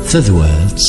Tadwat.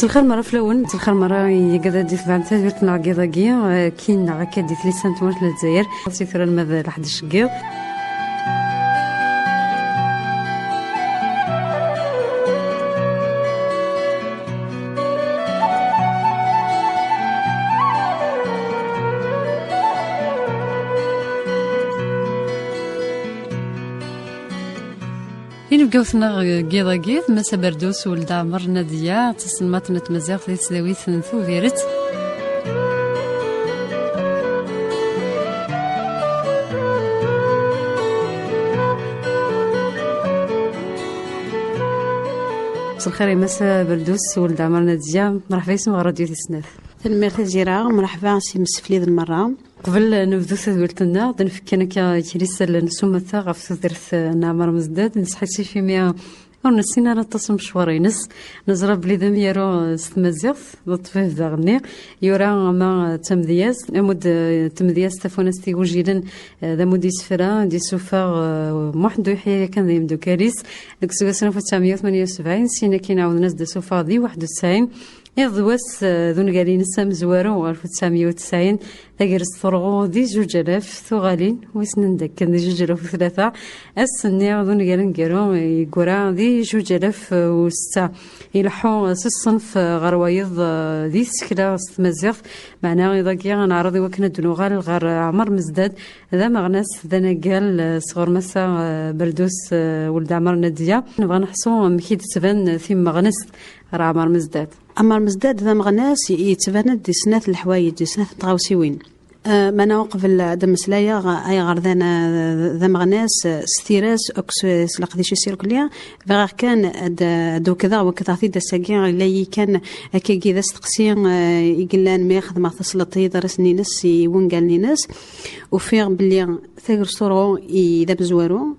الخير مرة فلون الخير مرة يقدر دي تبع تدويرتنا كيضاكيا كاين غاكا دي ثلاثة تموت للجزائر خاصي ثرى الماذا لحد الشقيق نبقاوثنا كيضاكي مسا بردوس ولد عمر نادية تسلمات نتمزاغ في تسداويت ثوذيرت الخير مسا بردوس ولد عمر نادية مرحبا يسمى راديو تسناف الميرتا جيرا مرحبا سي مسفلي ذا المرة قبل نبدو تدولتنا دنفكنا كريسة لنسومة غف تدرث نعمر مزداد نسحسي في مياه ونسينا نتصل مشوارينس نزرب بلي ذم يرو ستمازيغ لطفيه ذا غني يورا ما تمدياز مود تمدياز تفونستي وجيدا ذا مود يسفرا دي سوفا محدو يحيى كان ذا يمدو كاريس ديك سواسنا في 1978 سينا كي نعاود ناس دي سوفا دي 91 يضواس ذون قالين السام زوارو 1990 تاقرس فرغو دي 2000 ثغالين ويسنن داك دي 2003 السنية ذون قالين قالو يقرا دي 2006 يلحو الصنف غروايض دي سكلا مزيغ معنا إذا كي غنعرض وكنا دنوغال غير عمر مزداد ذا مغناس ذا نقال صغر مسا بردوس ولد عمر نادية نبغى نحصو مكيد تبان ثيم مغناس راه عمر مزداد عمر مزداد ذا مغناس يتبان دي سنات الحوايج دي سنات تغاوسيوين ما نوقف دم سلايا اي غردانا ذا مغناس ستيراس اكس سلقديش يصير كليا فغير كان دو كذا وكذا في دساكين اللي كان كي ذا استقسيم يقلان ما ياخذ ما تصلطي درسني ناس وين قال لي ناس وفي بلي ثاقر صورو اذا بزوارو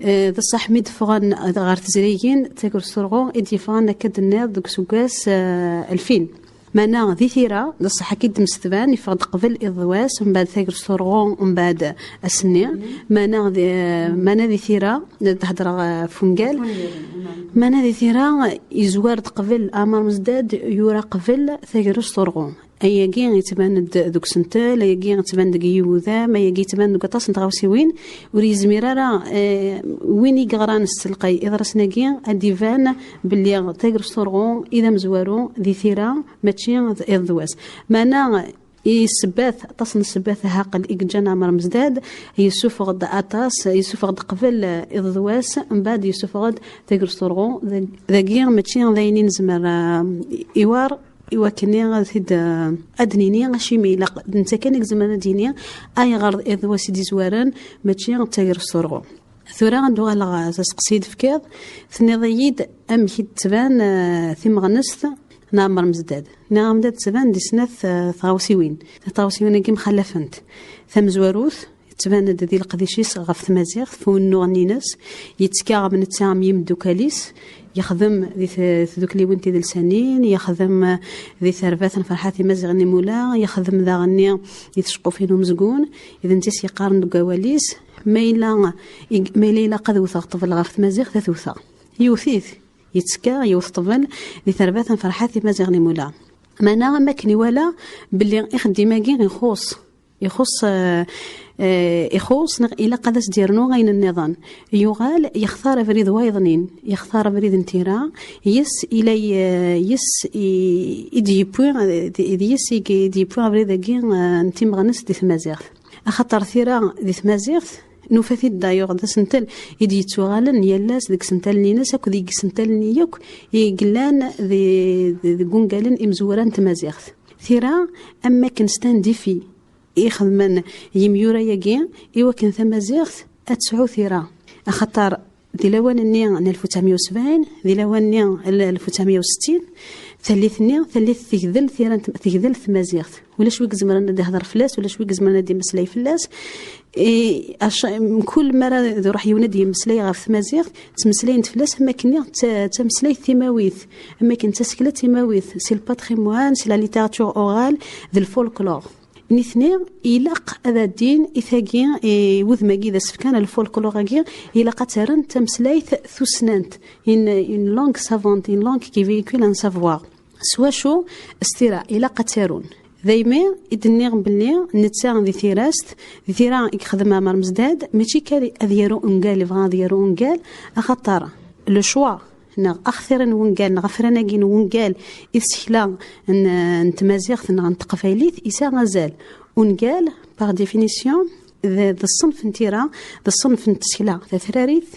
ذا صاحمي دفغان غار تزريين تاكل سرغو إدي فغان كد النار دوك سوكاس 2000 مانا ذي ثيرا لصح أكيد مستبان يفقد قبل إضواس ومن بعد ثاكل سرغو ومن بعد السنية مانا ذي ثيرا تهدر فنقال مانا ذي ثيرا يزوار قبل أمر مزداد يورا قبل ثاكل سرغو أي جين يتبان دوك سنتال أي جين يتبان دوك يوذا ما يجي يتبان دوك طاس نتغاوسيوين وريزميرا وين يقران السلقي إذا رسنا جين الديفان باللي تاجر سرغون إذا مزوارو ذي ثيرا ماتشين إذواس مانا يسباث تصن السباث هاقل إجانا مر مزداد يسوف غد أطاس يسوف غد قبل إذواس من بعد يسوف غد تاجر سرغون ذا جين ماتشين ذاينين زمر إيوار وكني غاد ادنيني غاشي ميلا انت كانك زمان دينيا اي غرض اذ واسيدي زوارن ماشي غتاير السرغو ثورا غندو على سقسيد فكاض ثني ضيد ام كي تبان ثم غنست نامر مزداد نعم تبان دي سناث ثاوسيوين كي مخلفنت ثم زواروث تبان دي القديشيس غف ثمازيغ فونو غنيناس يتكا من التام يمدو كاليس يخدم ذي ذوك وانتي ذي لسانين يخدم ذي ثربات فرحاتي مزغني مولا يخدم ذا غني يتشقو فينو مزقون اذا انت سيقارن دو كواليس ما إلا قد وثق طفل غرف مزيغ ثوثا يوثيث يتسكا يوث طفل ذي ثربات فرحاتي مزغني مولا ما ماكني ولا باللي يخدي ماكي يخص إلا قدس ديرنو غين النظام يغال يختار بريد وايضنين يختار بريد انتيرا يس إلي يس يدي بوين بريد كين انتي مغنس دي ثمازيغ أخطر ثيرا دي ثمازيغ نوفاثي دايوغ دا سنتل يدي توغالن يلاس ديك سنتل نيناس اكو ديك سنتل نيوك يقلان ذي قنقالن امزوران تمازيغ ثيرا أما كنستان ديفي يخدمن يميورا ياكي إوا كان ثما زيغ أتسعو ثيرا خاطر دي لوانني 1970 دي لوانني 1960 ثلثني ثلث تيكذل ثمازيغت ولا شوي زمرنا دي هضر فلاس ولا شوي زمرنا دي مسلاي فلاس كل مرة يروح يوندي مسلاي غير ثمازيغت تمسلاي فلاس اما كني تمسلاي ثيماويث اما كنت تسكلت ثيماويث سي الباتريموان سي لا ليتيراتور اورال ذا الفولكلور نثنين إلاق هذا الدين إثاقين وذ ماقي ذا سفكان الفولكلوغاقين إلاق تارن تمسلايث ثوسنانت إن لونغ سافونت إن لونغ كي فيكول أن سافوار سوا شو استراء إلاق تارون دايما إدنيغ بلي نتساغن ذي ثيراست ذي ثيرا يخدم مار مزداد ماشي كاري أذيرو أنقال يبغى أذيرو أنقال أخطر لو شوا أخثر ونقال نغفرنا ونقال إسكلا نتمازيغ نتقفايليث إسا غزال ونقال باغ ديفينيسيون ذا الصنف نتيرا ذا الصنف نتسكلا ذا ثراريث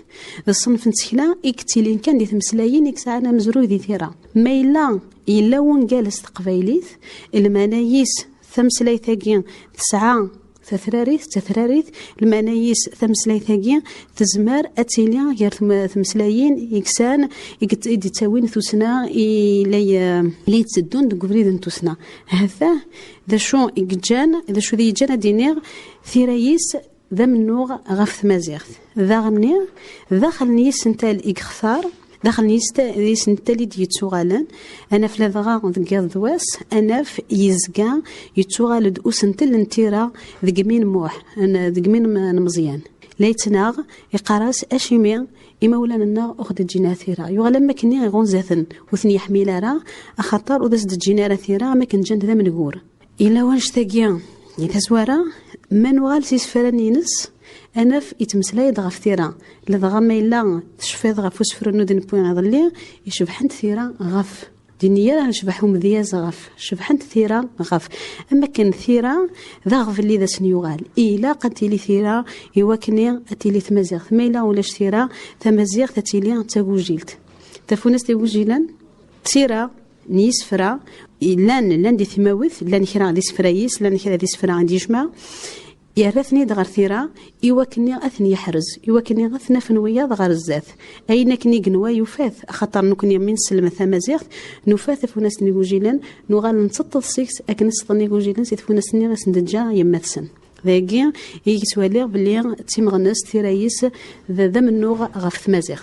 ذا الصنف نتسكلا إكتيلين كان دي ثمسلايين إكساعنا مزرو ذي ثيرا ما إلا ونقال استقفايليث المنايس ثمسلاي ثاقين تسعة تثراريث المنايس ثمسلاي ثاقين تزمار أتيليا غير ثمسلايين إكسان يدي تاوين ثوسنا لي تسدون دقبريد توسنا هذا ذا شو إكجان ذا شو ذي جانا دينيغ ثيرايس ذا منوغ غف مازيغ ذا غني ذا خلني سنتال إكخثار داخل يسنتالي دي يتسوغالن انا في لذغا ذكر ذواس انا في يزكا يتسوغال دو سنتل نتيرا ذقمين موح انا ذقمين مزيان ليتناغ يقراس اشيمي إمولانا النار أخذ الجينا ثيرا يغلما كني غون زاثن وثني يحميلا راه أخطر ودس الجينا ثيرا ما كن جند ذا من قور إلا وانش تاقيا يتزوارا منوال سيسفرانينس أنا في يتمسلاي غف ثيرا لذا ما إلا تشفيض غف وسفر نودن بوين عضلي يشبحنت ثيرا غف دينيا راه نشبحهم ذياز غف شبحنت ثيرا غف اما كان ثيرا ذا غف اللي ذا سنيوغال إلا قتيلي ثيرا يوكني أتيلي ثمازيغ ثميلا ولاش ثيرا ثمازيغ تتيلي تاقوجيلت تفونس تاقوجيلان ثيرا نيسفرا لان دي ثماوث لان كرا دي سفرايس لان كرا دي سفرا عندي جمع يرثني دغر ثيرا يوكني أثني يحرز يوكني غثنا فنويا دغر الزاث أين كني قنوا يفاث خطر نكني من سلمة ثمازيغ نفاث فوناس نيجوجيلان نغال نسطط سيكس أكن نسطط نيجوجيلان سيت فوناس نيغس ندجا يمثسن ذاكي يسواليغ بلي تيمغناس ثيرايس ذا منوغ غف ثمازيغ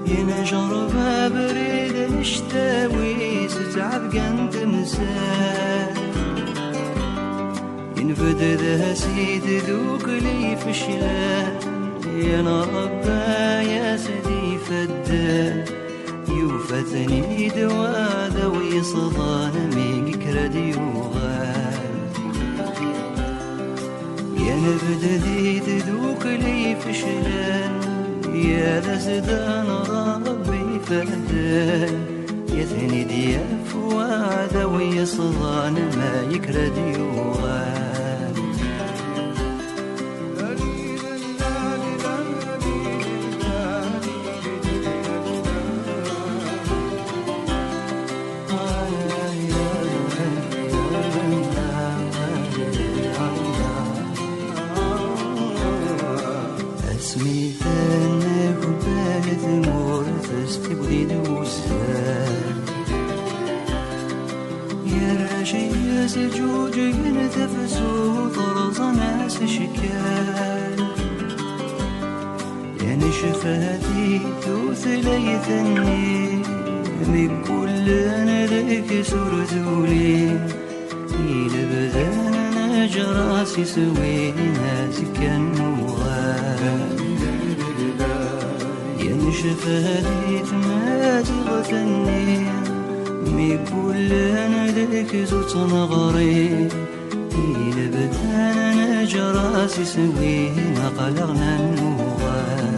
ينجر بريد نشتاوي ستعب قنت مساء ينفد ذا سيد ذوك لي فشلا يا ربا يا سدي فدا يوفتني دواذا ويصدان ميك كرديوغال ينفد ذي ذوك لي فشلا يا ذا زدان ربي فدان يثني دياف وعدا ويصدان ما يكرد يوغال اسمي تبدي دوسان يا رجي سجوج ينتفسو طرز ناس شكال يا نشفاتي توث ليثني من كل ذيك سرزولي يلبذان نجراسي سوي ناس كالنوغال شفادي تمازغتني مي كل ندك زوت نغري إلى بدانا نجراسي سوي نقلغنا النوغال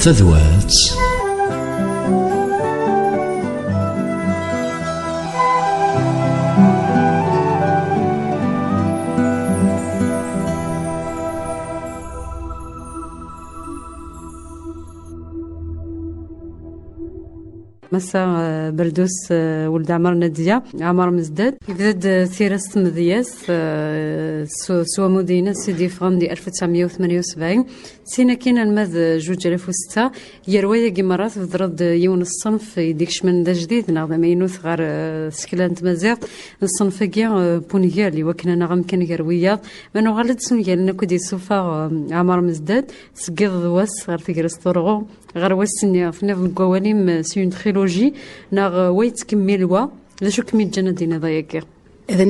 تذوات مسا بردوس ولد عمر ندية عمر مزداد يبدأ سيرة مذياس سوا مدينة سيدي فرندي 1978 سينا كاين الماذ 2006 هي رواية كيمارات ضرد يون الصنف يديكش من دا جديد ناخذ ما ينوث غير سكلانت مزيغ الصنف كيا بونيالي وكنا نغم كان كرويات ما نغلط سنيا لنا كودي سوفا عمر مزداد سقيض واس غير تيكرس طرغو غير واسني في نفس القواليم سيون تريلوجي ناغ ويت كميلوا لا شو كميل جنة دينا ضيقي إذا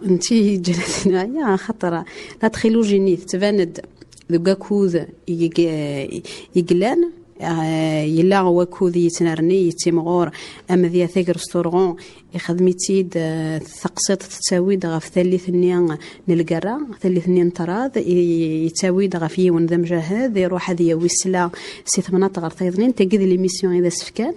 نتي جنة يا خطرة لا تريلوجي نيت تباند ذوكا كوذ يقلان يلا وكوذ يتنرني يتمغور أما ذي ثقر ستورغون يخدميتيد ثقصت تتاويد غف ثالث نيان نلقرا ثالث نيان تراض يتاويد غف يون ذا مجاهد يروح هذه ويسلا سيث مناطق غرطيضنين تقضي ليميسيون إذا سفكان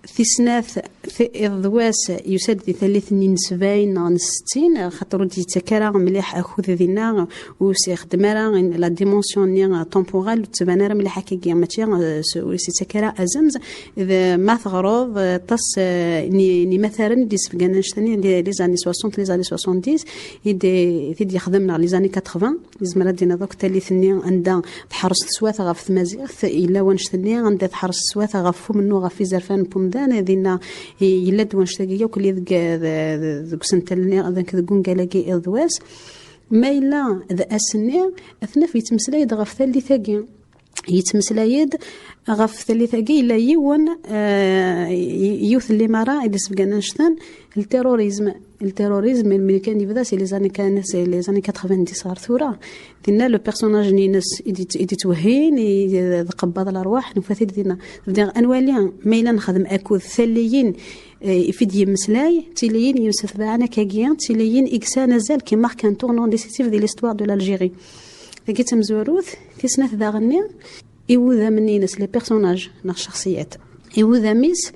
في سناث في الضواس يسد ثلاث نسبين عن 60 خاطر دي تكرا مليح اخذ ذينا وسيخدمرا لا ديمونسيون نيا طومبورال تبانر مليح كي ماتير سي تكرا ازمز اذا ما تغرض تص ني مثلا دي سفغانشتني لي زاني 60 لي زاني 70 يدي يخدمنا لي زاني 80 زمرا دينا دوك ثالث نيا عندها تحرس سواث غف مازيغ الا ونشتني عندها تحرس سواث غف منو غف زرفان دانا دينا يلد ونشتاقيا وكل ذوك سنتلني ذاك ذكون قالاكي الضواس ما إلا ذا أسني أثناء في تمسلايد غف ثالثاقي يتمسلايد غف ثالثاقي إلا يوان يوث اللي مرا إذا سبقنا نشتان التيروريزم اللي كان يبدا سي لي زاني 90 صار ثوره دينا لو بيرسوناج نينس يدي توهين يقبض الارواح نفاثي دينا انواليا ميلا نخدم اكو ثليين في دي مسلاي تيليين يوسف باعنا كاكيان تيليين اكسان زال كي مارك ان تورنون ديسيسيف دي ليستوار دو لالجيري لقيت مزوروث في سنه ذا غني يوذا منينس لي بيرسوناج ناخ شخصيات يوذا ميس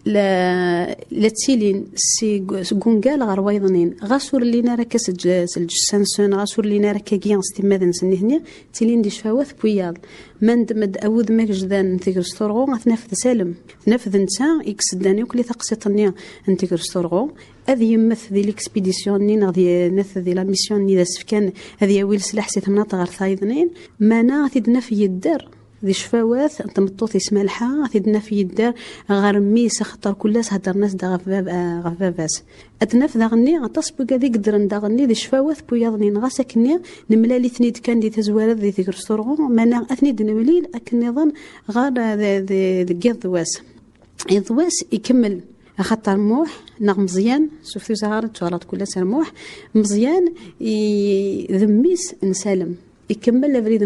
لا تيلين سي غونغال غير وايضنين غاسور لينا راه كسج سانسون غاسور لينا راه كاكيان ستي مادن سنهني تيلين دي شفاوات بوياض مد اود ماك جدان نتيكر ستورغو غتنفذ سالم نفذ نتا اكس داني وكلي تقسيطني نتيكر ستورغو هذه يمث دي ليكسبيديسيون ني غادي نفذ لا ميسيون ني سكان هذه ويل سلاح سي مناطق غير ثايضنين مانا غادي نفي الدار ذي شفاوات تمطوط يسمى الحا ثيدنا في يدار غير ميس خطر كلاس هدر ناس دا غفافاس اتناف دا غني غتصبق هذي قدرن دا غني ذي شفاوات بوياضنين غاسكني نملالي ثنيد كان دي تزوارات ذي ذكر ستورغو مانا اثنيد نمليل اكن نظن غير ذي ضواس ضواس يكمل خاطر موح نغ مزيان شوفتو زهر توالات كلاس موح مزيان ذميس نسالم يكمل لفريد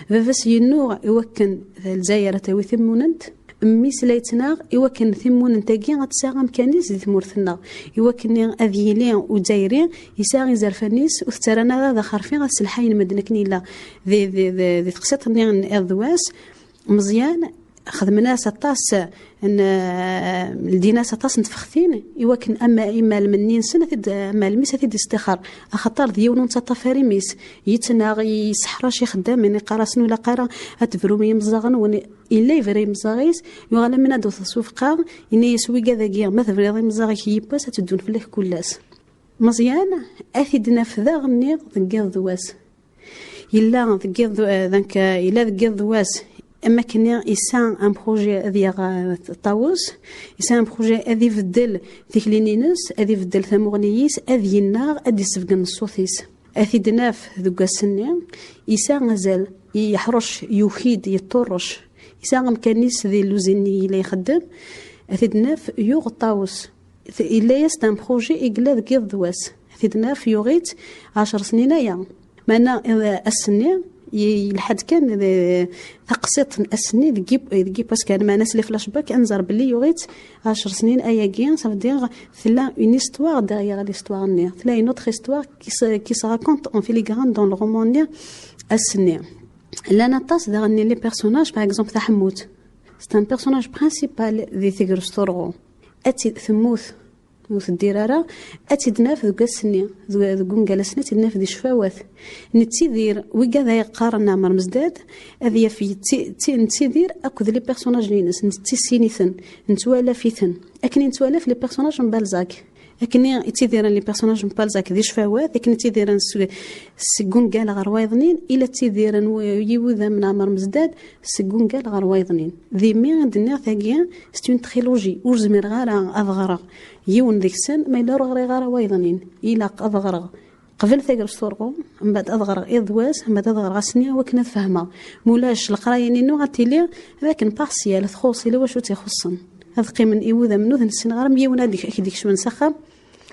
بافاس ينوغ يوكن الجزائر تاوي ثموننت ميس لايتناغ يوكن ثموننت تاكي غتساغم كانيس دي ثمورثنا يوكن اذيلين وجايرين يساغي زرفانيس وثترانا هذا خرفين غسلحين مدنكني لا ذي تقسيط ني الضواس مزيان خدمنا 16 ان لدينا 16 نتفختين يوكن اما المنين سنه اما الميس تي استخار خاطر ديون تطفاري ميس يتناغ يسحرا شي خدام يعني قراسن ولا قرا اتفرومي مزغن وني الا يفري مزغيس يغلا من دو سوفقا اني يسوي كذا ما تفري مزغي يباس تدون فيه كلاس مزيان اثيدنا في ذا غني ذكي ضواس الا ذكي ذاك الا ذكي ضواس اما كان يسان ان بروجي هذيا طاووس يسان ان بروجي هذي بدل ثيكلينينس هذي بدل ثمغنيس هذي النار هذي سفقن الصوثيس اثيدنا في ذوك السنه يسان غزال يحرش يوحيد يطرش يسان مكانيس ذي لوزيني اللي يخدم اثيدنا في يوغ طاووس الا يست ان بروجي اكلا ذكي ضواس اثيدنا في يوغيت 10 سنين يا معنا السنه لحد كان تقسيط السني دقي باسكو انا مع ناس اللي فلاش باك انزر بلي يوغيت 10 سنين اياكين صافي دير ثلا اون هيستوار ديغيغ ليستوار ني ثلا اون اوتر هيستوار كي سا راكونت اون فيليغران دون لو رومان السني لا نطاس داغني لي بيرسوناج باغ اكزومبل تاع حموت سي ان بيرسوناج برينسيبال دي ثيغر ستورغو اتي ثموث موث الدرارة اتي دناف ذوك السنية ذوك جالسنا تدناف دي شفاوات نتيدير وكذا يقارن نعمر مزداد هذه في نتيدير اكو لي بيرسوناج لينس نتي سينيثن نتوالا فيثن اكني نتوالا في لي بيرسوناج من بالزاك اكني تيدير لي بيرسوناج من بالزاك دي شفاوات اكني تيدير سكون قال غير وايضنين الى تيدير يوذا من عمر مزداد سكون قال غير وايضنين ذي مي عندنا ثاقيا ستون تريلوجي ورزمير غارا اضغرا يون ذيك السن ما يدور غير وايضنين الى اضغرا قبل ثاقر ستورغو من بعد اضغر اضواس من بعد اضغر غسنيا وكنا فاهمه مولاش القرايه نينو غاتيلي لكن بارسيال تخوصي لي واش تيخصن هذا قيمن ايوذا منو السن غير ميونا ديك شو نسخه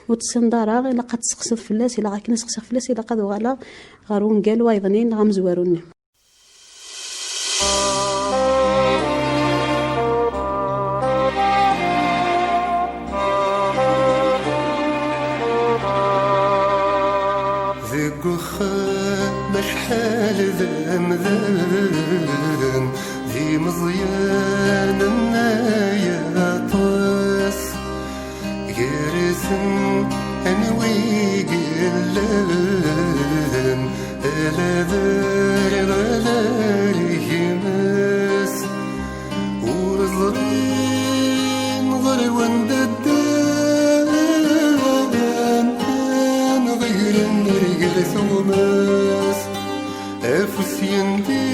وتصندارا الا قد تسقسط فلاس الا غاكن نسقسط فلاس الا قد وغالا غارون قالوا ايضا غمزواروني ذيك خا شحال ذمذان ذي مزيان النايا طاس يرسم انوي قلان الا ذار غلار يمس ورزرين غير ونددان غير النرجل سوماس افسين دي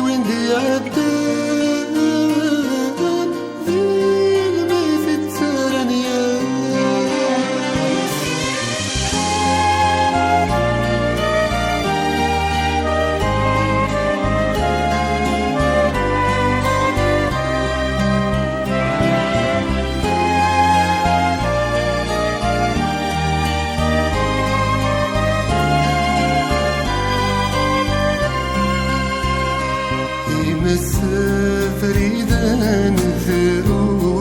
وين دي عدان ذي الميت الترانيا فريدان الفروس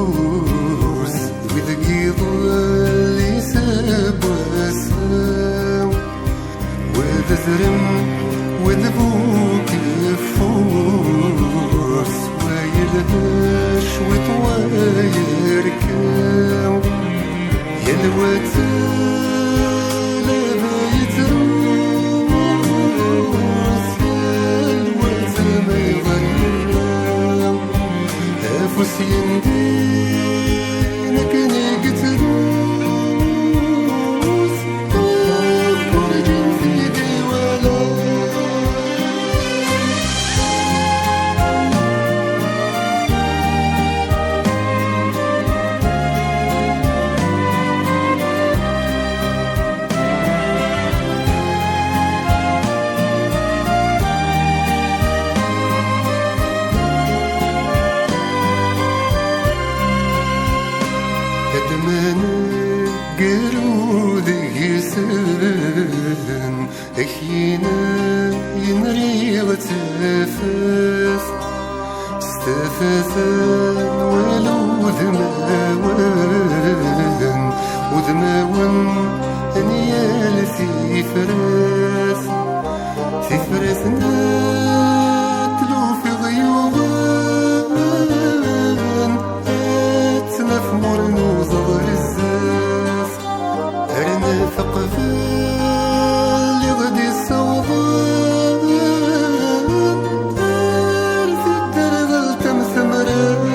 وذكي ظل يسب واسام وذزرم وذبوك الفوس ويلهش وطواير كاو يلواتل بيتروس يلواتل ما يغني فسين دينك نقتروس وكرجين في ديوالا من قرود يسن اخينا ينري وتفاس استفاثا ولو ذماون انيال في فراس ناتلو في غيوبان اتنا في مرنو زغر الزاف ارنا ثقفل اللي غدي السوضان ارث الدرغل تمثمران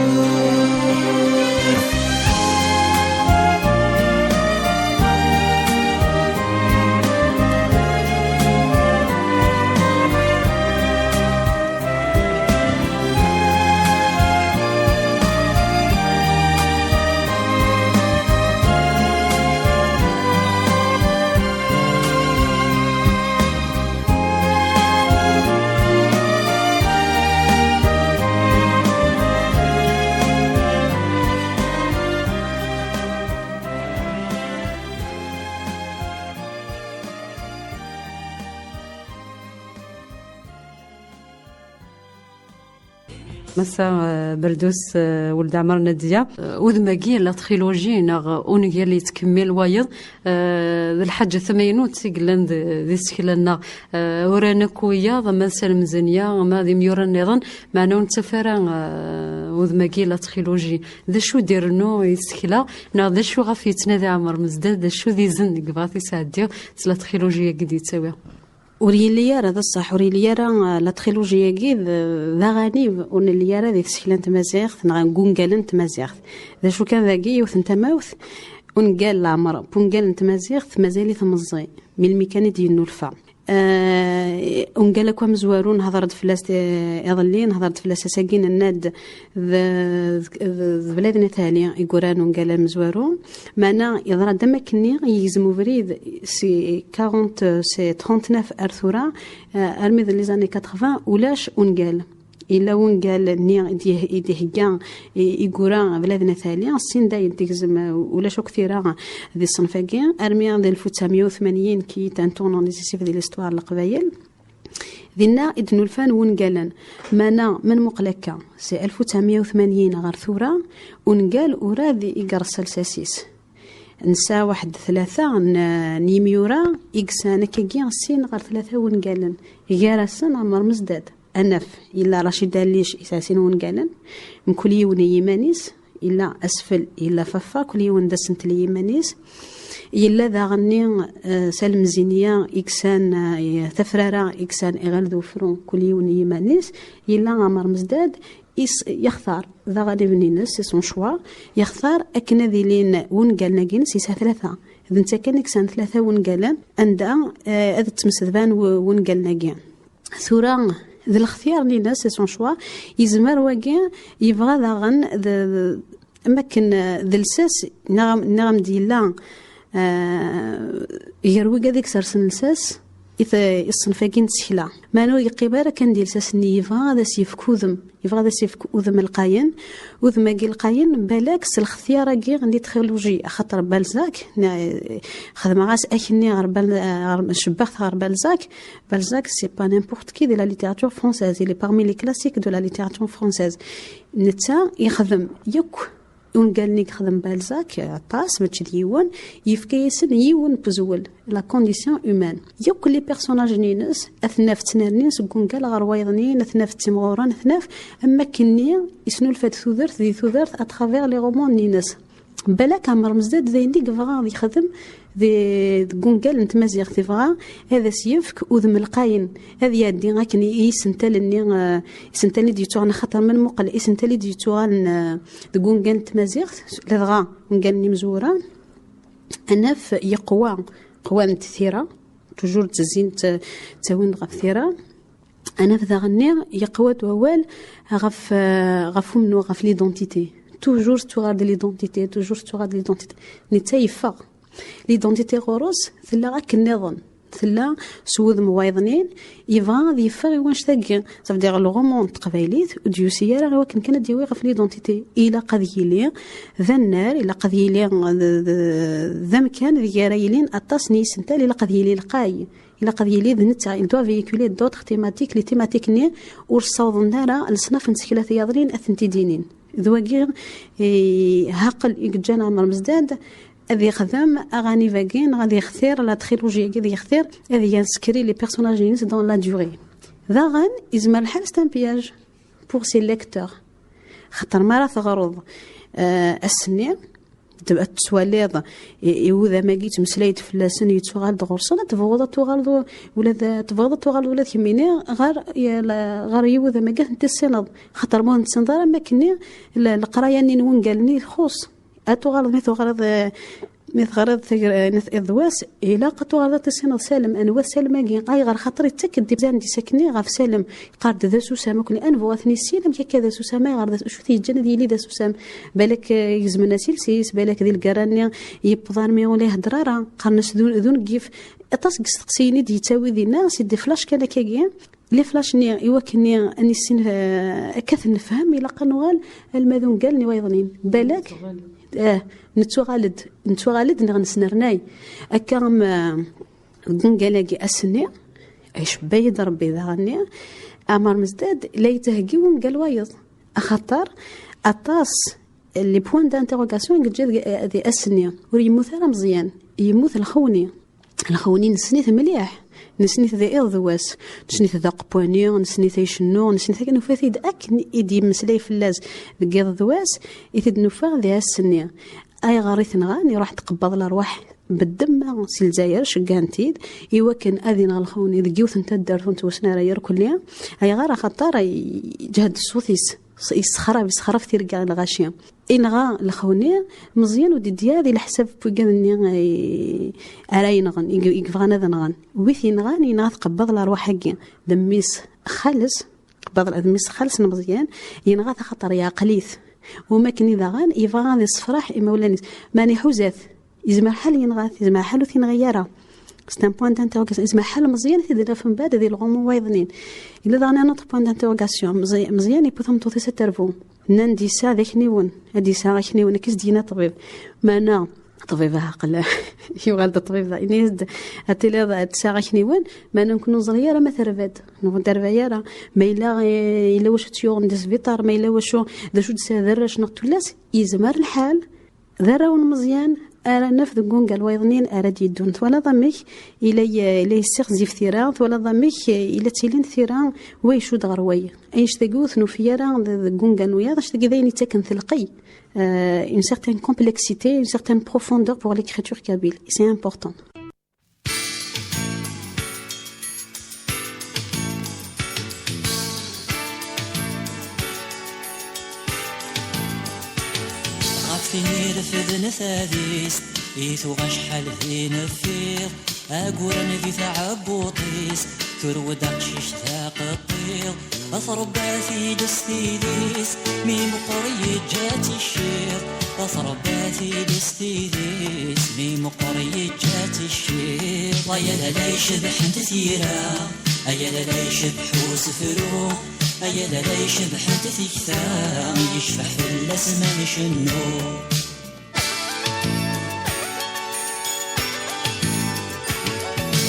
مسا بردوس ولد عمر نديا وذماكي لا تريلوجي ناغ اونيا اللي تكمل وايض الحاجه ثمينوت سيقلان ذي سكلنا ورانا كويا ما سالم زنيا ما ذي ميورا نظن معنا نتفارا وذماكي لا تريلوجي ذا شو ديرنو يسكلا ناغ ذا شو غافي تنادي عمر مزداد ذا شو ذي زن كبغاتي سعدي لا تريلوجي قد يتساوي وريليار هذا الصح وريليار لا تريلوجيا كي ذا غنيب ونليار ذي سكلان تمازيغ نغنقون قالن تمازيغ ذا شو كان ذاكي وث نتماوث ونقال العمر بونقال تمازيغ مازالي ثمزي من الميكاني ديال النورفا ونقال لك مزوارون هضرت فلاس يضلين هضرت فلاس ساكين الناد بلادنا تالي يقولان ونقال مزوارون معنا يضرب دمكني يزمو بريد سي 40 سي 39 ارثورا ارمي لي زاني 80 ولاش ونقال إلا وين قال ني يديهجا يقرا بلادنا ثانية السن دا ينتجزم ولا شو كثيرة ذي الصنفاقين أرمي ذي 1980 كي تنتون نسيسيف ذي الاستوار القبايل ذينا إدنو الفان وين قالن مانا من مقلكة سي 1980 غير ثورة ونقال وراذي يقرص الساسيس نسا 1-3 نيميورا إكسانا كيجي السين غير 3 وين قالن يجارسن عمر مزداد أنف إلا رشيد ليش إساسين ونقالن من كل يوم يمانيس إلا أسفل إلا ففا كل يوم دسنت لي يمانيس إلا ذا غني سلم زينيا إكسان تفرارا إكسان إغال فرون كل يوم يمانيس إلا عمر مزداد يختار ذا غادي بنينس سون شوا يختار أكنا ذي لين ونقالنا جنس يسا 3 إذا نتا كان إكسان 3 ونقالن عندها هذا تمسذبان ونقالنا جن ثورة ذا الاختيار لينا سي سون شوا يزمر واكي يبغى داغن اماكن ذا الساس نغم ديلا يروي هذيك سرسن الساس الصنفاكين تسهلا مانو يقيبار كان ديال ساس ني يبغى هذا سيفك وذم يبغى هذا سيفك وذم القاين وذم كي القاين بالك الاختيار كي غندي تريلوجي خاطر بالزاك خدمه غاس اكني غير شبخت غير بالزاك سي با نيمبورت كي دي لا ليتيراتور فرونسيز لي بارمي لي كلاسيك دو لا ليتيراتور فرونسيز نتا يخدم يك ونقال لك خدم بالزاك عطاس ماشي ديوان يفكيسن يون بزول لا كونديسيون هومان يوك لي بيرسوناج نينس اثناف تنارنيس كون غير وايضنين اثناف تيمغوران اثناف اما كني يسنو الفات ثوذرت ذي ثوذرت اترافير لي رومون نينس بالك عمر مزداد ذي ديك فغا يخدم ذي كونقال نتمازيغ تيفغا هذا سيفك وذم القاين هذا يدي غاكني يسنتالني يسنتالي ديتوغنا خاطر من مقل يسنتالي ديتوغان ذي كونقال نتمازيغ لدغا كونقالني مزورا انا في يقوى قوى نتثيرا توجور تزين تاوين غفثيرا انا في ذا غني يقوى دوال غف منو غف ليدونتيتي توجور تغارد ليدونتيتي توجور تغارد ليدونتيتي نتايفا ليدونتيتي غوروس ثلا غاك النظام ثلا سوذ موايضنين يفا ذي فغي واش ثاقي صاف دير لو رومون تقبايليت وديوسيا راه ولكن كانت ديوي غف ليدونتيتي الى قد يلي ذا النار الى قد يلي ذا مكان ذي رايلين اطاسني سنتال الى قد يلي القاي الى قد يلي ذنتا il doit véhiculer d'autres thématiques les thématiques ني ورصاوض النار الصناف نسكلات ياضرين اثنتي دينين ذواقير هاقل يجانا عمر مزداد هذي خدام اغاني فاكين غادي يختار لا تريلوجي غادي يختار هذي ينسكري لي بيرسوناج دون لا دوري ذا غان يزمر الحال ستان بياج بور سي ليكتور خاطر ما راه تغرض السنين تبقى تسواليض يوذا ما جيت مسلايت فلاسن يتغالد غرسنا تفوض تغالد ولا تفوض تغالد ولا كميني غير يوذا ما جات انت السنض خاطر مو نتسنظر ما كني القرايه ني وين قالني خص اتغالد مثغرض نث إذواس إلا قطوغالد السنض سالم أنوا سالم أجي غير خاطر يتكد ديبزان دي سكني غاف سالم قارد ذا سوسام كل أنفو أثني السلم كذا سوسام غير شو تي الجنة ديالي ذا سوسام بالك يزمنا سيلسيس بالك ذي القرانيا يبضان ميولي هدرارا قرنس ذون كيف أتصق تقسيني دي تاوي ذي الناس يدي فلاش كان كاكيا لي فلاش ني يوكني اني سين كث نفهم الى قنوال الماذون قالني ويضنين بالك نتوغالد نغنسنرناي اكرم قنقلاقي اسني ايش بيد ربي ذا غني امر مزداد لا يتهقي ونقال وايض خاطر اطاس لي بوين دانتيروغاسيون قد جات هذه السنيه ويموت راه مزيان يموت الخوني نسنيت مليح نسنيت ذا إرضواس نسنيت ذا قبوانيو نسنيت يشنو نسنيت كانو فاتيد أكن إدي مسلاي فلاس ذا إرضواس إتد نفاغ ذا السنية أي غاريث نغاني راح تقبض الأرواح بالدم سي الجزائر شقانتيد إوا كان أذن الخوني ذا جيوث نتدر توسنا راير كليا أي غارة خطارة جهد الصوثيس يسخرف تيرقع الغاشيه إنغا الخوني مزيان ودي ديالي الحساب بوكاني أراينغن يقفغان هذا نغان ويثي نغان ينغا تقبض الأرواح حقي دميس خالص قبض دميس خالص مزيان ينغا خطر يا قليث وما كني ذاغان يفغان ذي الصفراح إما ولانيس ماني حوزات يزمر حال ينغاث يزمر حالو ثينغيارة c'est un point d'interrogation إذا حال مزيان تدير في بعد هذه الغموض وايضنين إلا ضعنا نوت point d'interrogation مزيان يبوثم توثي سترفو نندي سا ذاك نيون هادي سا ذاك نيون كيس دينا طبيب ما أنا طبيب عقل يوغال طبيب ذا إني هاتي ذا سا ذاك نيون ما نكونوا صغيرة ما ترفد نكون ترفيارة ما إلا واش تيوغ ندس فيطار ما إلا واشو ذا شو تسا ذراش نقتلاس يزمر الحال ذراون مزيان أرى نفذ قنقة الويضنين أرى يدون ولا ضمك إلى السيخ زيف ثيران ولا ضمك إلى تيلين ثيران ويشو دغروي أيش تقوث نوفيران قنقة نويا باش تلقى ذاين يتكن ثلقي une certaine complexité une certaine profondeur pour l'écriture kabyle c'est important. فيني رفد نثاديس إيثو غشحال ذي نفيض أقول ذي ثعبوطيس كرو دقشش ثاق الطيض أثرب في دستيديس مي مقري جاتي الشير أثرب في دستيديس مي مقري جاتي الشير أيا ليش بحنت ثيرا أيا ليش بحوس فرو أيا ليش بحنت ثيكثام يشفح في الأسمان شنو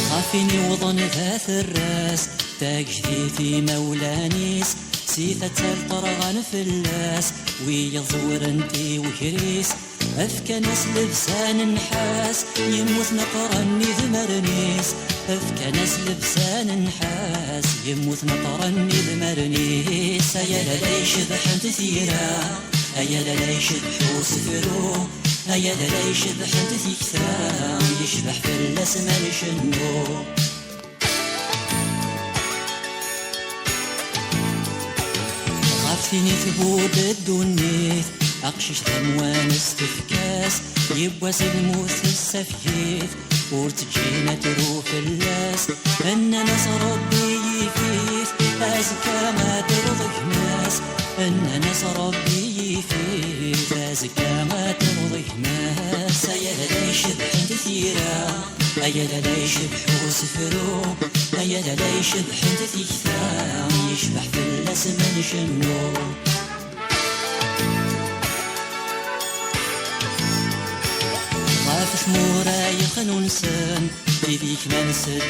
خافيني وضن ذات الراس تاجدي في مولانيس سيثة الطرغان في اللاس ويظور انتي وكريس أفكى ناس لبسان نحاس يموت نقرني ذمرنيس أفكى ناس لبسان نحاس يموت نقرني ذمرنيس أيا ليش بحنت ثيرا أيا ليش بحوس فرو أيا ليش بحنت ثيكثام يشبح في الأسمان شنو غافيني ثبود الدنيث أقشش ثموان استفكاس يبواس الموت السفيث ورتجينا تروف اللاس أن نصر ربي يفيث أزكى ما ترضك ناس أن نصر ربي يفيث أزكى ما ترضك ناس أيا ليش بحنت ثيرا أيا ليش بحوس فرو أيا ليش بحنت ثيكثام يشبح في الأسمان شنو غاف ثمورا يخنو نسان في ذيك ما نسد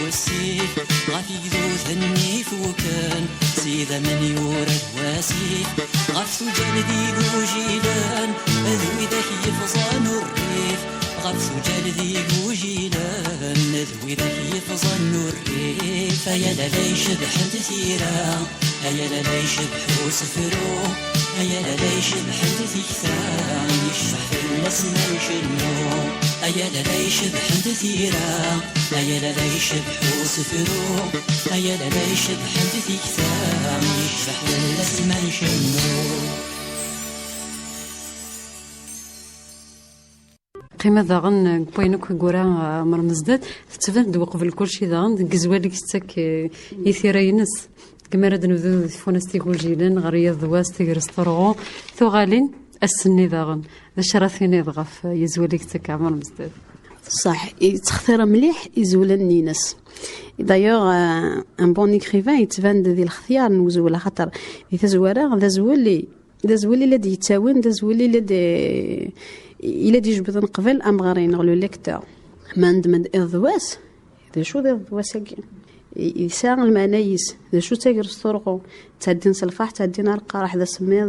والسيف غاف يقذو ثني فوكان سيدا من يورد واسيف غاف سجل ذيق وجيلان أذوي ذاك يفظان الريف غاف سجل ذيق وجيلان أذوي ذاك يفظان الريف أيا ليش بحنت ثيرا أيا ليش بحوس فرو أيا ليش بحنت ثيكثام يشبح في الأسمان شنو أيا ليش بحنت ثيرا أيا ليش بحوس فرو أيا ليش بحنت ثيكثام يشبح في الأسمان شنو قيمة ذاغن بوينوك كورا مرمزدات تتفند وقبل كلشي ذاغن كزوالك ستك يثيرا ينس كما راد نبدو فوناس تيقول جيلان غريض دواس تيغرس طرغو ثغالين السني ذاغن الشراثيني ضغف يزوليك تك عمر مزداد صح يتختار مليح يزولن نينس دايوغ ان بون ايكريفان يتفند ذي الاختيار نوزو خاطر يتزورا ذا زولي لدي يتاون ذا زولي لدي إلا دي جبدن قبل أم غارين غلو ليكتور ما ندمد إضواس إذا شو ذا إضواس هكي يساغ المعنايس ذا شو تاقر السرقو تعدين سلفاح تعدين القارح ذا سمير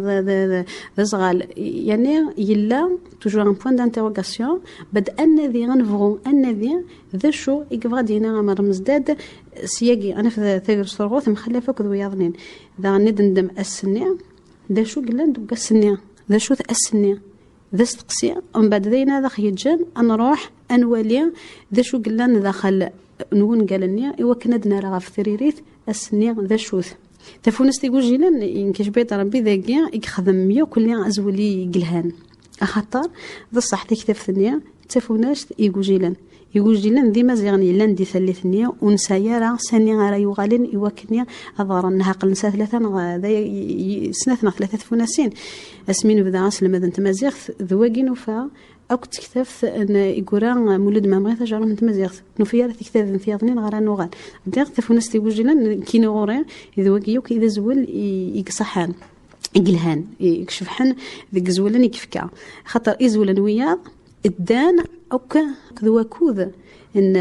ذا صغال يعني يلا توجور ان بوان دانتيروغاسيون بد ان ذي غنفغو ان ذا شو يقفغا دينا غمر مزداد سياقي انا في تاقر السرقو ثم خلافك ذو ياضنين ذا ندندم السنية ذا شو قلنا ندوك السنية ذا شو السنية ذا استقسي ومن بعد ذينا ذا خيجان نروح انوالي ذا شو قلنا داخل نون قالني إوا كنا دنا راه في ثريريت السني ذا شوث تفونس تيقول جيلان ينكش بيت ربي ذاكيا يخدم مية وكل ازولي قلهان خاطر ذا صح تكتب ثنيا تفوناش يقول جيلان ذي مزيغني لان دي ثلثنيا ونسايا راه ساني راه يغالين إوا كنيا اظهر انها قل نسا ثلاثه ذا سنتنا ثلاثه فوناسين اسمين بدا اسلم هذا انت مزيغ ذواقين وفا أو تكتف أن يقرأ مولد ما بغيت أجرب أنت مزيغ نوفيا تكتف انثياضنين غير نوغال دير تفونس تيوجلان كي نغوري إذا وقيوك إذا زول يقصحان يقلهان يكشفحن ذيك زولان يكفكا خاطر إزولان وياض الدان أو كذوا كوذ إن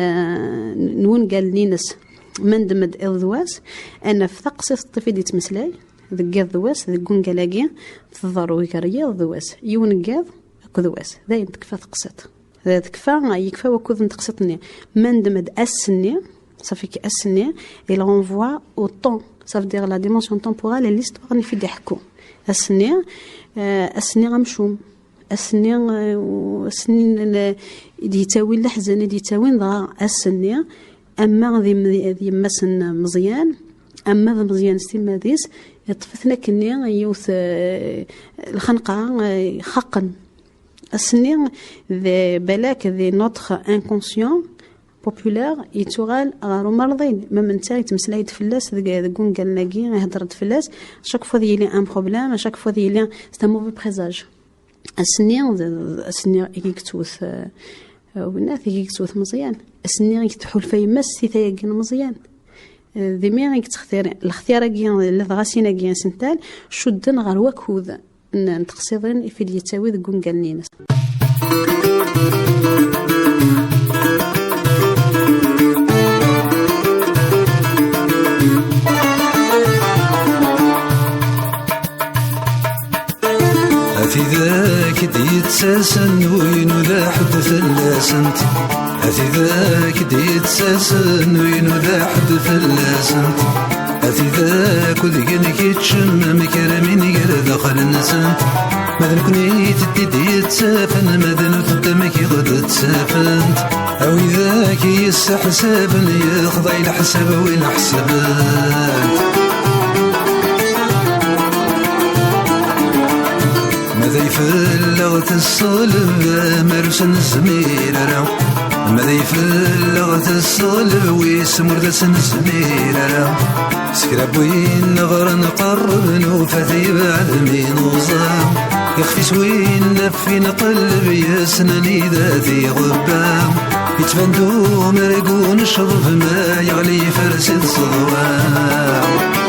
نون قال نينس من دمد الذواس أنا في ثقص الطفل يتمسلاي ذك الذواس ذك قنقلاقي في الضروي كريا الذواس يون قاض كذواس ذا تكفى تقسط ذا تكفى يكفى وكذ نتقسطني من دمد السني صافي كي السني il renvoie au temps ça veut dire la dimension temporelle et l'histoire اللي في يحكوا السني غمشوم السنين اللي يتاوي الحزن اللي يتاوي ذا السني اما ذي مسن مزيان اما ذا مزيان ستيما ديس يطفتنا كني يوث الخنقه خقن السني ذي بلاك ذي نوتخ انكونسيون بوبولار يتوغال غارو مرضين ما من تاعي تمسلايد فلاس ذكون قال ناقي هضرت فلاس شاك فوا ذي لي ان بروبليم شاك فوا ذي لي ستا موفي بريزاج السني يكتوث وناث يكتوث مزيان السني يتحول في مس ثياقين مزيان ذي مي تختار الاختيار كي لغاسينا كي سنتال شدن غير وكوذ نتقصيضين في اللي يتاوي ذكون قال نينس في ذاك ديتساسن وينو ذا حد فلاسنت في ذاك ديتساسن وينو ذا حد فلاسنت في ذاك وذيك يتشم مكرمين غير دخل النسنت ماذا كني تدي تسافن ماذا قدامك غدا تسافنت او ذاك يستحسب يخضع الحساب وين حسبت ماذا يفلغت الصلب مرسن الزمير راو ماذا يفلغت الصلب ويسمر دسن الزمير راو سكراب وين نغر نقرب نوفاتي بعد مين وصام يخفي سوين نفي نقلب يسنني ذاتي غبام يتفندو مرقون الشرف ما يغلي فرسد صدوام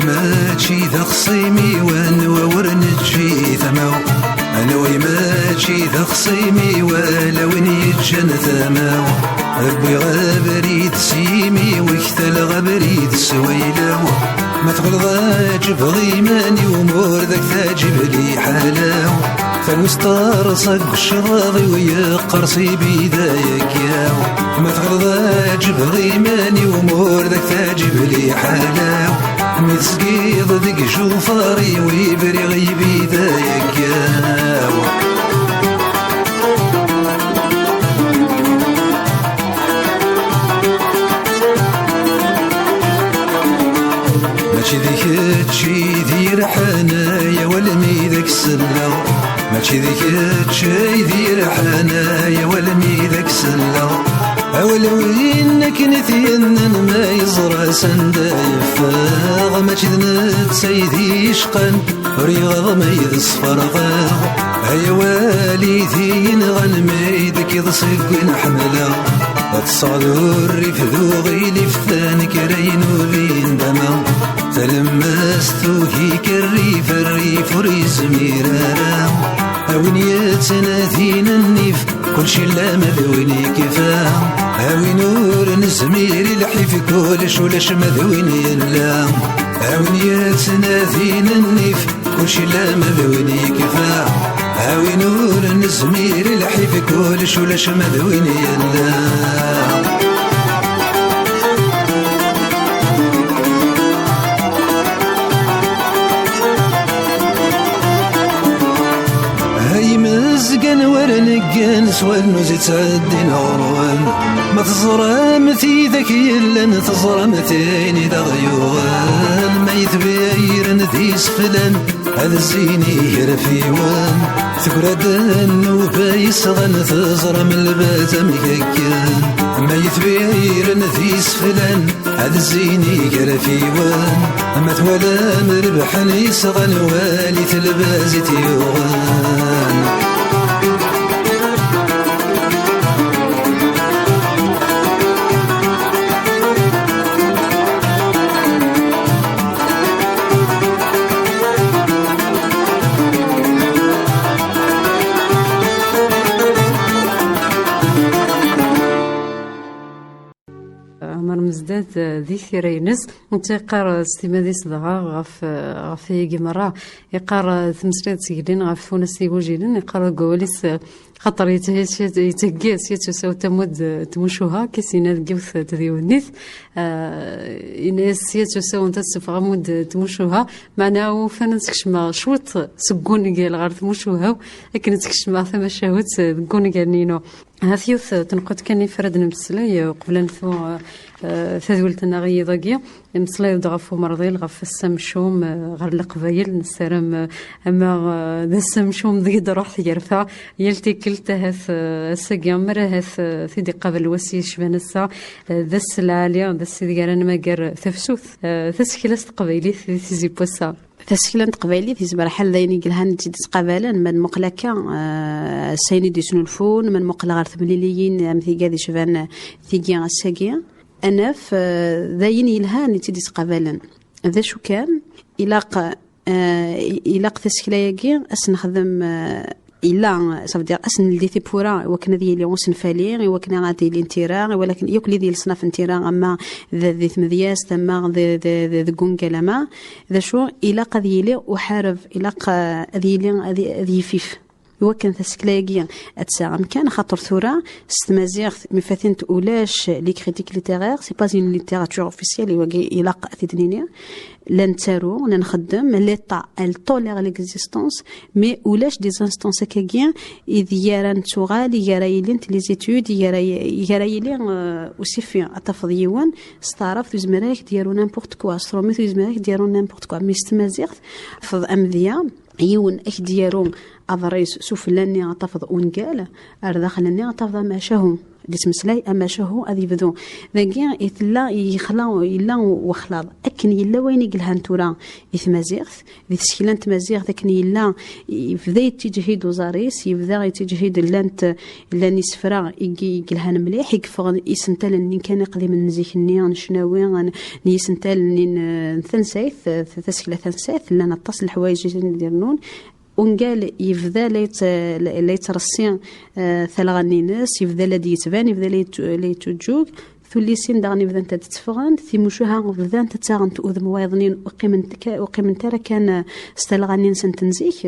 ماشي ذا خصيمي وانوا ورنجي ثماو انا وي ماشي ذا خصيمي ولا وين يتجن ثماو ربي غابريد سيمي ويكتل غابريد سويلاو ما تغلظ جبغي ماني ومور ذاك تاجب لي حلاو فالوسطار صق الشراضي ويا قرصي بيدايك ياو ما تغلظ جبغي ماني ومور ذاك تاجب لي حلاو مسقيض ذيك شوفاري ويبري غيبي ذاك ياو ماشي ذيك تشي ذي رحنايا والمي ذاك السلا ماشي ذيك تشي ذي رحنايا والمي ذاك السلا ولو إنك نثينا ما يزرع سندايف ماشي ذنت سيدي شقن رياض ما يذصفر غاغ هيا والدين غنميدك يضصق حملا تصادو الريف ذو غيلي فتان كرين وذين دما تلمستو هيك الريف وريزمير أوين يتناثين النيف كل شي لا مذويني كفا أوين نور نزمير الحيف كلش ولاش مذوين يلا أوين يتناثين النيف كل شي لا مذويني كفا أوين نور نزمير الحيف كلش ولاش مذوين يلا مزقن ورنقن سوال نوزي تعدين غروان ما تزرم في ذاك يلن تزرم ثاني ذا غيوان ما يتبايرن ذي سفلان هذا الزيني رفيوان ثقرد النوبة يسغن تزرم الباتم ككان ما يتبايرن ذي سفلان هذا الزيني رفيوان ما تولا مربحن يسغن والي تلبازي تيوان عمر مزداد ذي ثيرينس انت يقار استمادي صدغا غف يقمرا يقار ثمسريت سيقلين غف فونس يوجيلين يقار قواليس خطر يتقيس يتساو تمود تمشوها كيسينا القوث تذيونيث إناس يتساو انت تسفغمود تمشوها معناه فانا تكشما شوط سقوني قال غير تمشوها لكن تكشما ثم شهوت سقوني قال نينو هاثيوث تنقد كان يفرد نمسلاي قبل نثو ثذولتنا غي ضاقية مسلاي ضغفو مرضي غف السمشوم غير القبايل نسرم اما ذا السمشوم ذي دروح يرفع يلتي كلتا هاث الساقيا مرة هاث ثيدي قبل وسي شبان السا ذا السلاليا ذا السيدي قران ماقر ثفسوث تسكيلاس قبايلي ثي زي بوسا تسكيلان قبايلي في زبر حال ذاين قالهان تجي تقابلا من مقلكا سيني دي سنولفون من مقلا غير ثمليليين مثي قاذي شبان ثيقيا الساقيا أناف ذاين يلهان تجي تقابلا ذا شو كان إلاق تسكيلاياكي أسنخدم إلا صافدير أسن لديثي بورا وكنا ذي اللي غوسن فاليغ وكنا غادي الانتراغ ولكن يوكلي ذي الصناف انتراغ أما ذي ثمذياس تما ذي قنقلما ذا شو إلا قذي لي وحارب إلا قذي لي ذي فيف وكان تسكلايا اتساغم كان خاطر ثورة ستمازيغ مفاتين اولاش لي كريتيك ليتيرير سي با اون ليتيراتور اوفيسيال يواقي يلاق تدنينيا لنتارو نخدم ليطا التولير ليكزيستونس مي اولاش دي انستونس كاكيا اذ ياران تغال يرايلين لي زيتود يرايلين اوسي في التفضيوان ستعرف زمراك ديالو نيمبورت كوا ستروميت زمراك ديالو نيمبورت كوا مي ستمازيغ فض امذيا يون اك ديالو أضريس سفلاني عطفض أونقال أرداخلني عطفض ما شهو ديس مسلاي أما شهو أذي بدو ذاكي إثلا يخلاو إلا وخلاض أكن يلا وين يقلهان تورا إثمازيغث ذي تسكيلان تمازيغ ذاكن يلا يبدا يتجهيد وزاريس يبدا يتجهيد لان يسفرا يقلهان مليح يكفغ يسنتال إن كان يقضي من نزيكني نشناوي نيسنتال ثنسايث تسكيلة ثنسايث لان اتصل الحوايج نديرنون ونقال يفذا ليترسي ثلغني ناس يفذا لدي يتبان يفذا ليتوجوك ثليسين داغني بذا انت تتفغان في مشوها بذا انت تاغن تؤذم وايضنين وقيمن ترى كان استلغانين سنتنزيك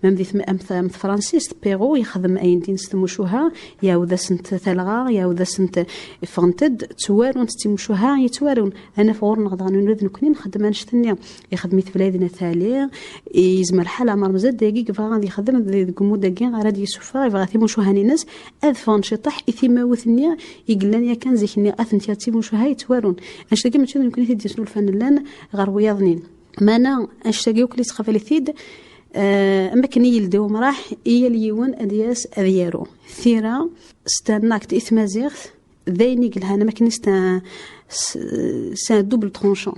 مام ذي ام فرانسيس بيرو يخدم اين دين ستمشوها يا وذا سنت ثلغا يا وذا سنت فغنتد توارون ستمشوها يتوارون انا فور نغض نريد نكون نخدم نشتني يخدم في بلادنا ثالث يزمر حاله مرمزد دقيق فغادي يخدم ذي قمود دقيق غادي يسوفا يبغى مشوها ناس اذفان شطح اثيما وثنيا يقلن كان زي إني أثنتي تيموش هاي توارون أشتاقي من شنو يمكن يدي سنو الفن لان غير وياضنين ما أنا أشتاقي وكلي تخافلي ثيد أما كني يلدو مراح إيا ليون أدياس أذيارو ثيرا ستاناكت إثمازيغ ذيني قلها أنا ما كني سان دوبل ترونشون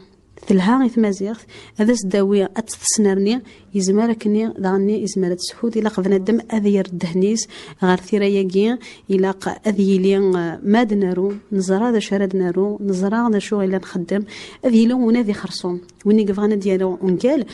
تلها تمازيغ هذا سداوي اتسنرني يزمر كني ضاني يزمر تسحود الى قبنا الدم اذي يردهنيس غير ثيراياكي الى اذي لي ماد نارو نزرا ذا شرد نارو نزرا ذا شو الا نخدم اذي لو ونادي خرصوم ويني قفانا ديالو ونقال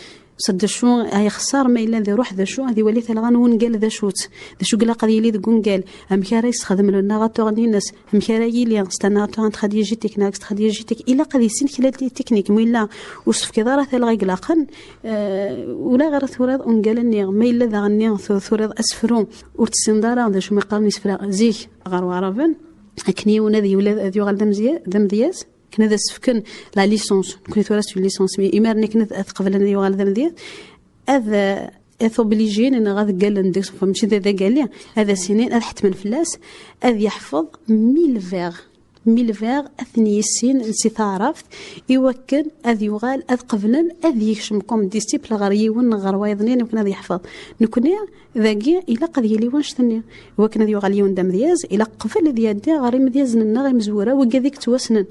صد شو هاي خسار ما الا ذا روح ذا شو هذه وليت الغان ونقال ذا شوت ذا شو قلا قضيه لي ذكون قال ام كاريس خدم لنا غاتورني الناس ام كاراي لي استنى تو خدي تكناكس خدي جيتك الا قضيه سين خلال التكنيك مولا وصف كي دارت الغيقلاقن ولا غير ثورات ونقال اني ما الا ذا غني ثورات اسفرون ورتسندارا ذا شو ما قالني سفرا زيك غير عربن اكني ونادي ولا ذي غال دمزياز كنا ذا سفكن لا ليسونس كنت ورثت الليسونس مي ايمارني كنت قبل ان يغال ذا مدير هذا اوبليجين ان غاد قال ندير فمشي ذا قال لي هذا سنين هذا حتما فلاس هذا يحفظ 1000 فيغ اثني سين سي تعرفت يوكل هذا يغال هذا قبلا هذا يشمكم ديستيبل غريون غروايضنين يمكن هذا يحفظ نكوني ذاكي الى قد يلي واش ثاني هو كان هذا يغال يون دم دياز الى قفل ديال غير مدياز لنا غير مزوره وكذيك توسنن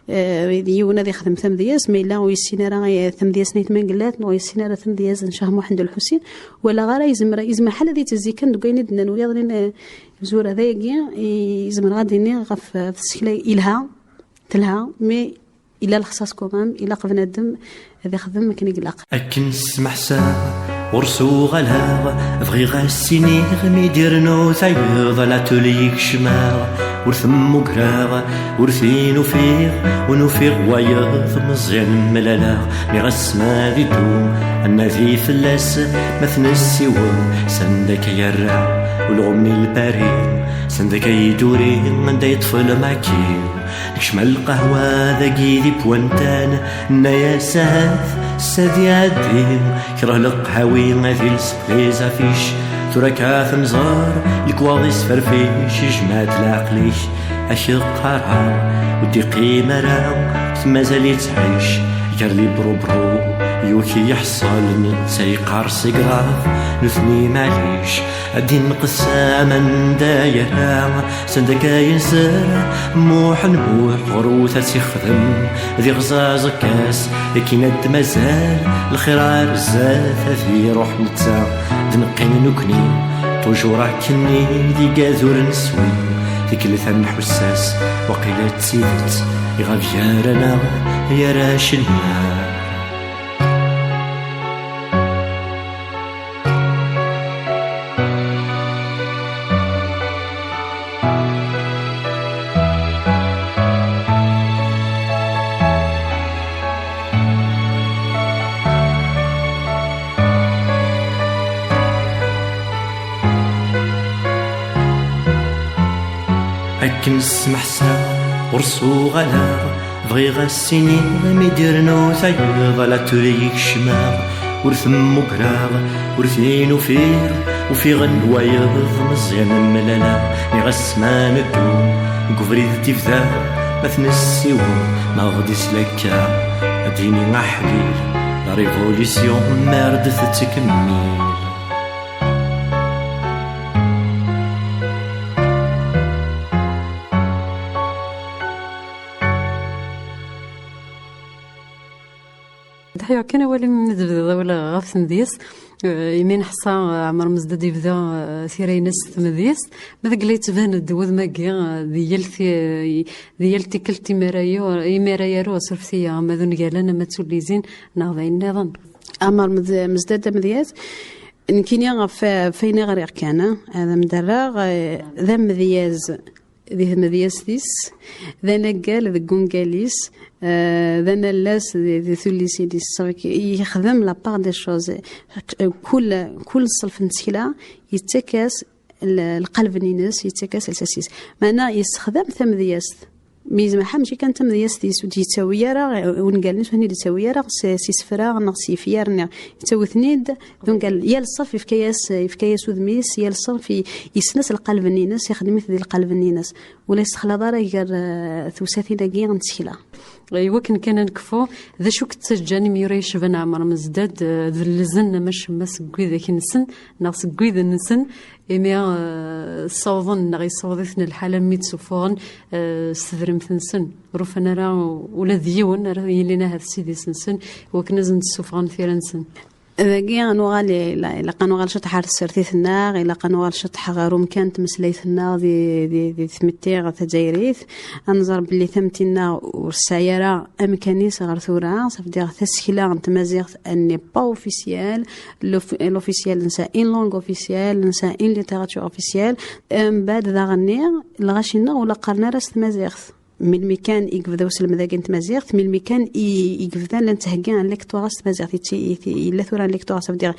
يونا ذي خدم ثم دياس ما إلا ويسينا ثم دياس نيت من قلات نو يسينا ثم دياس نشاه محمد الحسين ولا غير يزمر حال ذي تزيكن دوكاين دنا ويضرين زور هذايا يزمر غاديني غف السكله إلها تلها مي إلا الخصاص كومام إلا قبنا الدم هذا خدم ما كان يقلق أكن سمح سا ورسو غلاغ بغي غاسيني غمي ديرنو ثايض لا توليك شماغ ورثم قراغ ورثين وفيغ ونوفيغ وايض مزيان ملالاغ مي غسما ذي دوم أنا ذي فلاس مثنى السيوم سندك يرع والغمي البارين سندك يدوري من دا يطفل معكين نكشم القهوة ذاكي ذي بوانتان نايا ساث سادي عديم كره القهاوي غادي السقليزا فيش تراكا ثمزار الكواضيس فرفيش جمعت العقليش اشي قارع ودي قيمة راو مازال تعيش يرلي برو يوكي يحصل سيقار سيقراف نثني معليش عدي نقسا من دايرة سندكا ينسر موح غروثة تخدم ذي غزاز كاس لكن ند مازال الخير رزاث في روح نتا دنقين نكني طوجورا كني دي قاذور نسوي ذيك لثم حساس وقيلة تسيدت يغافيارنا يا راشلنا أكن سمح سا ورسو غلاغ بغي غاسيني غمي ديرنو ثايض لا توليك شماغ ورثم قراغ ورثين وفيغ وفيغ الوايض مزيان ملالا مي غاسما ندو قفري تفذا مثنى السيوم ما غدي سلكا اديني نحليل لا ريفوليسيون مارد تتكمل دحيا كان ولي مدبدا ولا غاف نديس يمين حصا عمر مزداد يبدا ثيرينس ثمديس ماذا قليت بان الدوذ ماكي ديالتي كلتي مرايا رو صرفتي ماذا قال انا ما توليزين ناضين نظن عمر مزداد مدياس نكيني غاف فين غير كان هذا مدرغ ذا مدياز ذي مدياس ديس ذا نقال ذا قنقاليس ذا نلاس ذي ثوليسي ديس يخدم لا باغ دي شوز كل صلف نسيلا يتكاس القلب نينس يتكاس الساسيس معنا يستخدم ثمدياس ميزما حمشي كان تمدياس ديس ودي تساوي راه ونقال هني تساوي راه سيسفرا نقصي فيارنا يتساوي ثنيد دونك قال يا الصف في كياس ودميس يا الصف يسنس القلب النينس يخدم مثل القلب النينس ولا يستخلا دار يقال ثوساتي داكي غنتسكلا يوكن كان نكفو ذا شو كتسجاني ميريش بن عمر مزداد ذا اللزن مش مس قوي ذاك نسن ناقص قوي ذا نسن إمي صوضن نغي صوضيثنا الحالة ميت سفون استذرم ثنسن روفنا راه ولا ذيون راه يلينا هذا سيدي سنسن وكنزن السفون ثيرنسن ذاكي غنوغالي إلا قانوغال شطح السرتيث الناغ إلا قانوغال شطح غاروم كانت مسليث الناغ دي ثمتي غا تجايريث أنظر بلي ثمتينا والسيارة أمكانيس غير ثورة صافي دير تسهيلا نتمازيغ أني با أوفيسيال لوفيسيال نسا إن لونغ أوفيسيال نسا إن ليتيراتور أوفيسيال من بعد ذا غني الغاشينا ولا قرنا راس تمازيغ من المكان يقفذ وسلم ذاك تمازيغت من المكان يقفذ لان تهكا عن ليكتوراس تمازيغت الا ثورا ليكتوراس بدير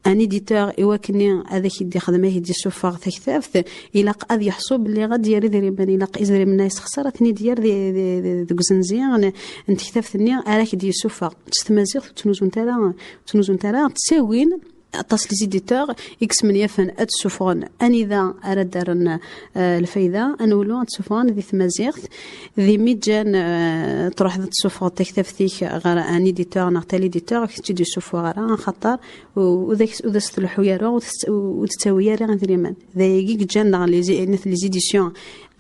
ان ايديتور ايواكني هذاك يدي خدمه يدي سوفار ثكثافت الى قاد يحسب اللي غادي يري بان الى ازري من الناس خسرتني ديال ذوك زنزيان انت كثافتني راك دي سوفار تمازيغت تنوزون تالا تساوين أتصل ليزيديتور إكس من يفن أتسوفون أني ذا أرد دارن الفايدة أنا ولو أتسوفون ذي ثمازيغت ذي ميجان تروح ذا تسوفون تكتفتيك غير أني ديتور نغتالي ليديتور كتجي سوفو غير خطر وذا ستلحو يارو وتتساوي ياري غير ذريمان ذا يجيك جان غير ليزيديسيون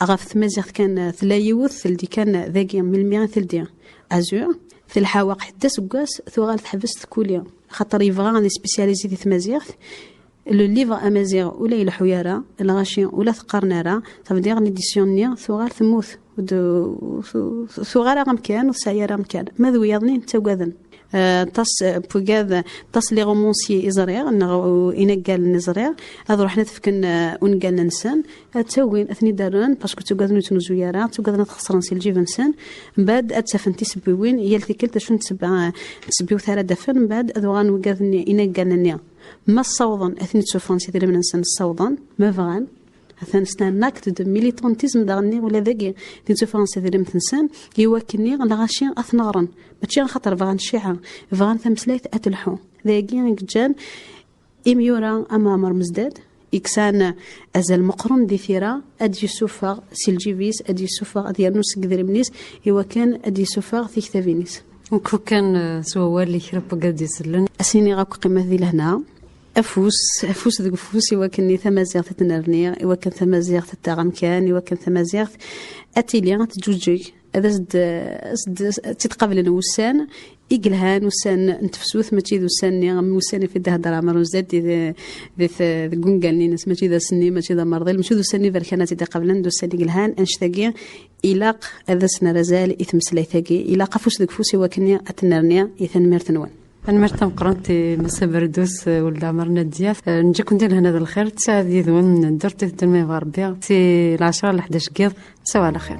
غاف ثمازيغت كان ثلايوث ثلدي كان ذاكي من الميغان ثلدي أزور في الحواق حتى سكاس ثوغال تحبست كل خاطر يبغى غادي سبيسياليزي في تمازيغت لو ليفر امازيغ ولا الحياره الغاشيون ولا ثقرنارا تفدير ليديسيون نيا ثوغال ثموث ثوغال مكان وسياره مكان ماذا يظنين تواذن تص بوغاد تص لي رومونسي ازرير انقال نزرير هذا رحنا تفكن ونقال نسان تسوين اثني دارن باسكو تقادنو تنزويارا تقادنا تخسرن سي الجيب نسان من بعد اتسفنتي سبوين يلتي كلتا شنو تسبيو ثلاثه دفن من بعد اذوغان وقادني انقال نيا ما الصوضن اثني تشوفون سي من نسان الصوضن ما فغان مثلا سنان ناكت دو ميليتونتيزم داغني ولا ذاكي دي تفرنسا ديال مثنسان يوكلني غاشين اثنغرن ماشي خاطر فغان الشيعه فغان ثمسلايت اتلحو ذاكي جان اميورا امامر مزداد إكسان أزل مقرن دي ثيرا أدي سوفر سيلجيفيس أدي سوفر ديال نوس قدرمنيس يوكان أدي سوفر في كتابينيس وكو كان سوال اللي يخرب قاد يسلن أسيني غاكو قيمة ذي لهنا أفوس ذوك فوس يوكني ثمازيغت تنرني يوكن ثمازيغت تاغم كان يوكن ثمازيغت أتيليا تجوجي هذا زد تتقابل نوسان إقلهان وسان نتفسوث ماشي ذو ساني وساني في الدهدرة مرو زاد ذي قنقلني ناس ماشي ذا سني ماشي ذا مرضي ماشي ذو ساني بركانات إذا قبلن ذو ساني إقلهان أنشتاقي إلاق هذا سنا رزال إثم سلايثاقي إلاق فوس ذوك فوسي وكني أتنرني إثن ميرتنوان أنا مرتم قرنتي مسا بردوس ولا عمرنا دياف نجيكم ندير هنا الخير تساعد يذون درت التنمية غربية سي 10 ل 11 كيض سوا على خير.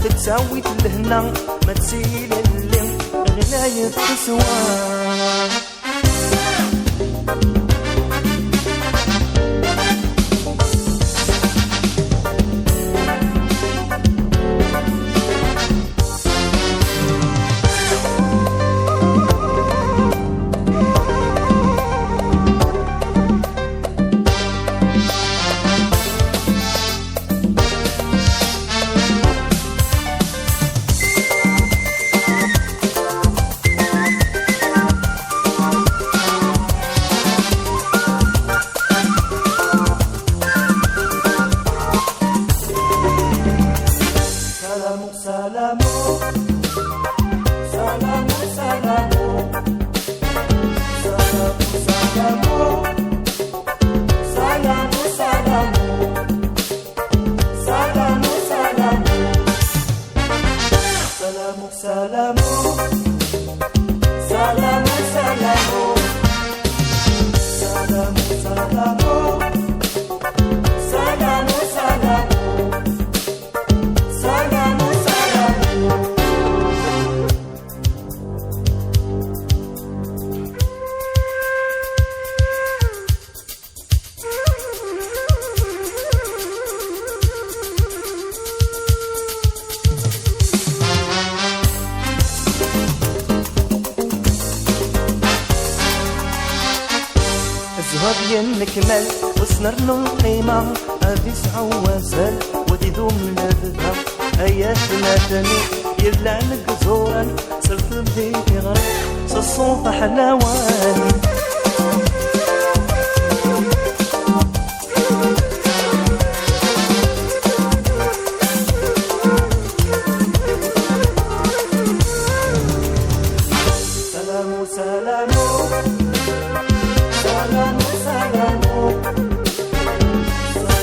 تتساوي الهنا ما تسيل اللي غلاية تسوى سلام سلام سلام سلام سلام سلام سلام سلام سلام سلام سلام سلام سلام سلام سلام سلام الزهر نكمل وسنرنو القيمة هذي سعوازل ودي ذوم لذها اياتنا تاني يبلع نقزورا صرت بدي غرق صصوف حلاوان سلام سلام سلام سلام سلام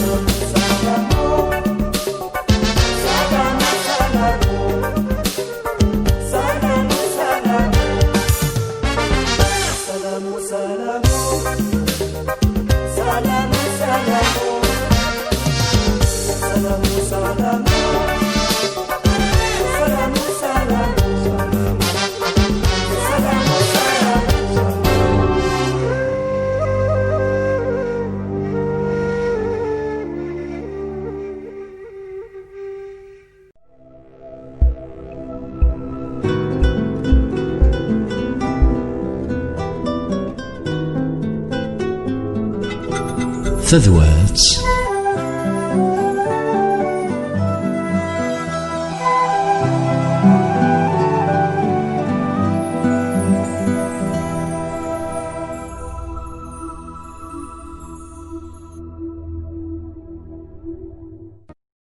سلام سلام سلام سلام سلام سلام سلام سلام سلام Tadwat